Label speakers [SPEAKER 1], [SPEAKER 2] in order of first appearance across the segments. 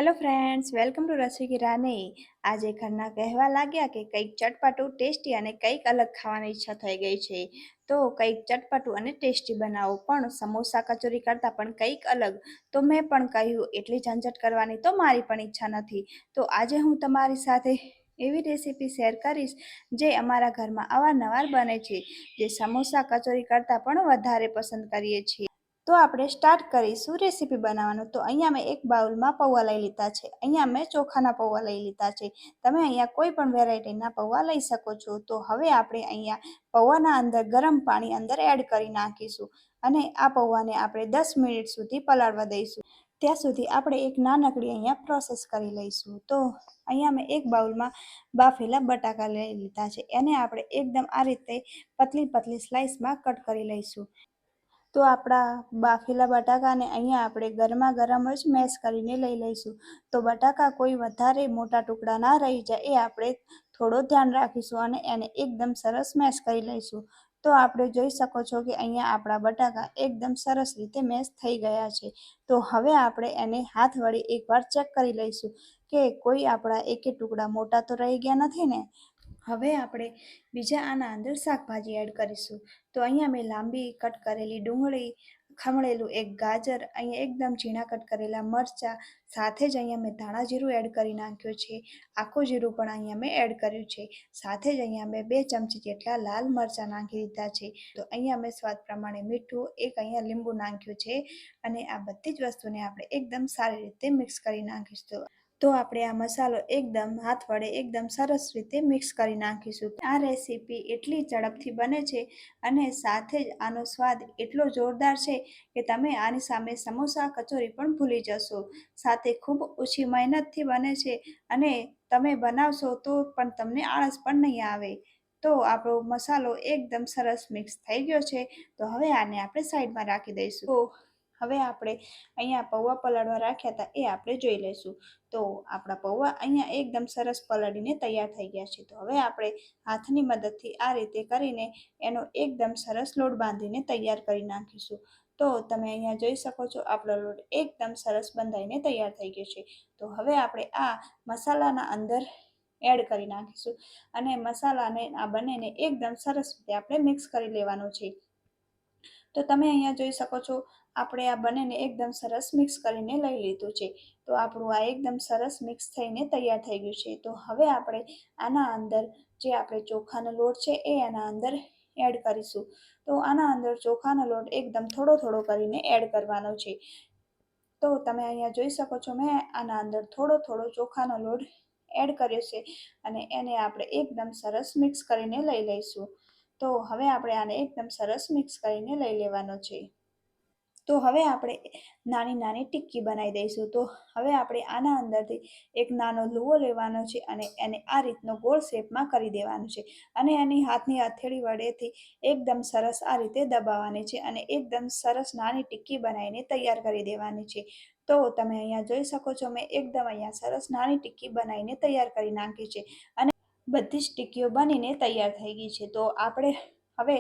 [SPEAKER 1] Hello friends, welcome to રસોઈ કી રાની। આજે ઘરના કહેવા લાગ્યા કે કંઈક ચટપટું ટેસ્ટી અને કંઈક અલગ ખાવાની ઈચ્છા થઈ ગઈ છે, તો કંઈક ચટપટું અને ટેસ્ટી બનાવો, પણ સમોસા કચોરી કરતાં પણ કંઈક અલગ। તો મેં પણ કહ્યું એટલી ઝંઝટ કરવાની તો મારી પણ ઈચ્છા નથી, તો આજે હું તમારી સાથે એવી રેસીપી શેર કરીશ જે અમારા ઘરમાં અવારનવાર બને છે, જે સમોસા કચોરી કરતાં પણ વધારે પસંદ કરીએ છીએ। તો આપણે સ્ટાર્ટ કરીશું રેસીપી બનાવવાનું। તો અહીંયા મેં એક બાઉલમાં પૌવા લઈ લીધા છે। અહીંયા મેં ચોખાના પૌવા લઈ લીધા છે। તમે અહીંયા કોઈ પણ વેરાયટીના પૌવા લઈ શકો છો। તો હવે આપણે અહીંયા પૌવાના અંદર ગરમ પાણી અંદર એડ કરી નાખીશું અને આ પૌવાને આપણે 10 મિનિટ સુધી પલાળવા દઈશું। ત્યાં સુધી આપણે એક નાનકડી અહીંયા પ્રોસેસ કરી લઈશું। તો અહીંયા મેં એક બાઉલમાં બાફેલા બટાકા લઈ લીધા છે, એને આપણે એકદમ આ રીતે પતલી પતલી સ્લાઇસમાં કટ કરી લઈશું। તો આપણા બાફેલા બટાકાને અહીંયા આપણે ગરમા ગરમ જ મેશ કરીને લઈ લઈશું। તો બટાકા કોઈ વધારે મોટા ટુકડા ના રહી જાય એ આપણે થોડો ધ્યાન રાખીશું અને એને એકદમ સરસ મેશ કરી લઈશું। તો આપણે જોઈ શકો છો કે અહીંયા આપણા બટાકા એકદમ સરસ રીતે મેશ થઈ ગયા છે। તો હવે આપણે એને હાથ વડે એકવાર ચેક કરી લઈશું કે કોઈ આપણા એકે ટુકડા મોટા તો રહી ગયા નથી ને। હવે આપણે બીજા આના અંદર શાકભાજી એડ કરીશું। તો અહીંયા મેં લાંબી કટ કરેલી ડુંગળી, ખમણેલું એક ગાજર, અહીંયા એકદમ ઝીણા કટ કરેલા મરચાં, સાથે જ અહીંયા મેં ધાણા જીરું એડ કરી નાખ્યું છે। આખું જીરું પણ અહીંયા મેં એડ કર્યું છે। સાથે જ અહીંયા મેં 2 ચમચી જેટલા લાલ મરચાં નાખી દીધા છે। તો અહીંયા મેં સ્વાદ પ્રમાણે મીઠું, એક અહીંયા લીંબુ નાખ્યું છે અને આ બધી જ વસ્તુને આપણે એકદમ સારી રીતે મિક્સ કરી નાખીશું। તો આપણે આ મસાલો એકદમ હાથ વડે એકદમ સરસ રીતે મિક્સ કરી નાખીશું। આ રેસીપી એટલી ઝડપથી બને છે અને સાથે જ આનો સ્વાદ એટલો જોરદાર છે કે તમે આની સામે સમોસા કચોરી પણ ભૂલી જશો। સાથે ખૂબ ઓછી મહેનતથી બને છે અને તમે બનાવશો તો પણ તમને આળસ પણ નહીં આવે। તો આપણો મસાલો એકદમ સરસ મિક્સ થઈ ગયો છે। તો હવે આને આપણે સાઈડમાં રાખી દઈશું। તો હવે આપણે અહીંયા પૌવા પલાળવા રાખ્યા હતા એ આપણે જોઈ લઈશું। તો આપણા પૌવા અહીંયા એકદમ સરસ પલાળીને તૈયાર થઈ ગયા છે। તો હવે આપણે હાથની મદદથી આ રીતે કરીને એનો એકદમ સરસ લોટ બાંધીને તૈયાર કરી નાખીશું। તો તમે અહીંયા જોઈ શકો છો આપણો લોટ એકદમ સરસ બંધાઈને તૈયાર થઈ ગયો છે। તો હવે આપણે આ મસાલાના અંદર એડ કરી નાખીશું અને મસાલાને આ બંનેને એકદમ સરસ રીતે આપણે મિક્સ કરી લેવાનું છે। તો તમે અહીંયા જોઈ શકો છો આપણે આ બંનેને એકદમ સરસ મિક્સ કરીને લઈ લીધું છે। તો આપણું આ એકદમ સરસ મિક્સ થઈને તૈયાર થઈ ગયું છે। તો હવે આપણે આના અંદર જે આપણે ચોખાનો લોટ છે એ એના અંદર એડ કરીશું। તો આના અંદર ચોખાનો લોટ એકદમ થોડો થોડો કરીને એડ કરવાનો છે। તો તમે અહીંયા જોઈ શકો છો મેં આના અંદર થોડો થોડો ચોખાનો લોટ એડ કર્યો છે અને એને આપણે એકદમ સરસ મિક્સ કરીને લઈ લઈશું। તો હવે આપણે આને એકદમ સરસ મિક્સ કરીને લઈ લેવાનો છે। તો હવે આપણે નાની નાની ટિક્કી બનાવી દઈશું। તો હવે આપણે આના અંદરથી એક નાનો લુવો લેવાનો છે અને એને આ રીતનો ગોળ શેપમાં કરી દેવાનો છે અને એની હાથની હથેળી વડેથી એકદમ સરસ આ રીતે દબાવવાની છે અને એકદમ સરસ નાની ટિક્કી બનાવીને તૈયાર કરી દેવાની છે। તો તમે અહીંયા જોઈ શકો છો મેં એકદમ અહીંયા સરસ નાની ટિક્કી બનાવીને તૈયાર કરી નાખી છે અને બધી જ ટિક્કીઓ બનીને તૈયાર થઈ ગઈ છે। તો આપણે હવે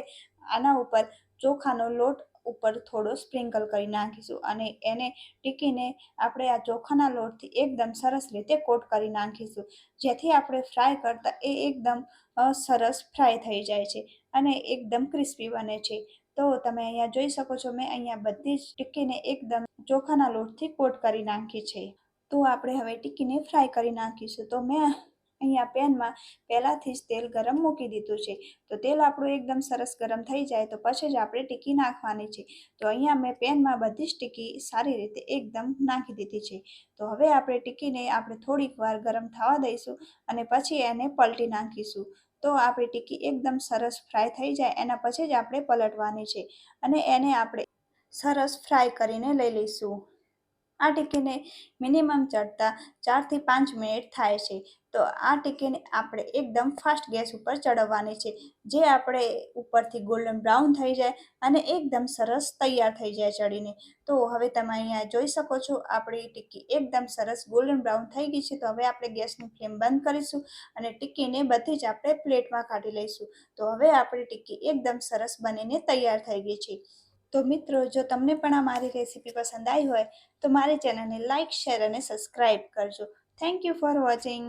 [SPEAKER 1] આના ઉપર ચોખાનો લોટ ઉપર થોડો સ્પ્રિંકલ કરી નાખીશું અને એને ટીકીને આપણે આ ચોખાના લોટથી એકદમ સરસ રીતે કોટ કરી નાખીશું, જેથી આપણે ફ્રાય કરતાં એ એકદમ સરસ ફ્રાય થઈ જાય છે અને એકદમ ક્રિસ્પી બને છે। તો તમે અહીંયા જોઈ શકો છો મેં અહીંયા બધી જ ટીકીને એકદમ ચોખાના લોટથી કોટ કરી નાખી છે। તો આપણે હવે ટીકીને ફ્રાય કરી નાખીશું। તો મેં અહીંયા પેનમાં પહેલાંથી જ તેલ ગરમ મૂકી દીધું છે। તો તેલ આપણું એકદમ સરસ ગરમ થઈ જાય તો પછી જ આપણે ટીકી નાખવાની છે। તો અહીંયા મેં પેનમાં બધી જ ટીકી સારી રીતે એકદમ નાખી દીધી છે। તો હવે આપણે ટીકીને આપણે થોડીક વાર ગરમ થવા દઈશું અને પછી એને પલટી નાખીશું। તો આપણી ટીકી એકદમ સરસ ફ્રાય થઈ જાય એના પછી જ આપણે પલટવાની છે અને એને આપણે સરસ ફ્રાય કરીને લઈ લઈશું। આ ટીકીને મિનિમમ ચડતા 4 થી 5 મિનિટ થાય છે। તો આ ટીકીને આપણે એકદમ ફાસ્ટ ગેસ ઉપર ચડવવાની છે, જે આપણે ઉપરથી ગોલ્ડન બ્રાઉન થઈ જાય અને એકદમ સરસ તૈયાર થઈ જાય ચડીને। તો હવે તમે અહીંયા જોઈ શકો છો આપણી ટીક્કી એકદમ સરસ ગોલ્ડન બ્રાઉન થઈ ગઈ છે। તો હવે આપણે ગેસની ફ્લેમ બંધ કરીશું અને ટીક્કીને બધી જ આપણે પ્લેટમાં કાઢી લઈશું। તો હવે આપણી ટીક્કી એકદમ સરસ બનીને તૈયાર થઈ ગઈ છે। તો મિત્રો, જો તમને પણ આ મારી રેસીપી પસંદ આવી હોય તો મારી ચેનલને લાઇક, શેર અને સબસ્ક્રાઈબ કરજો. Thank you for watching.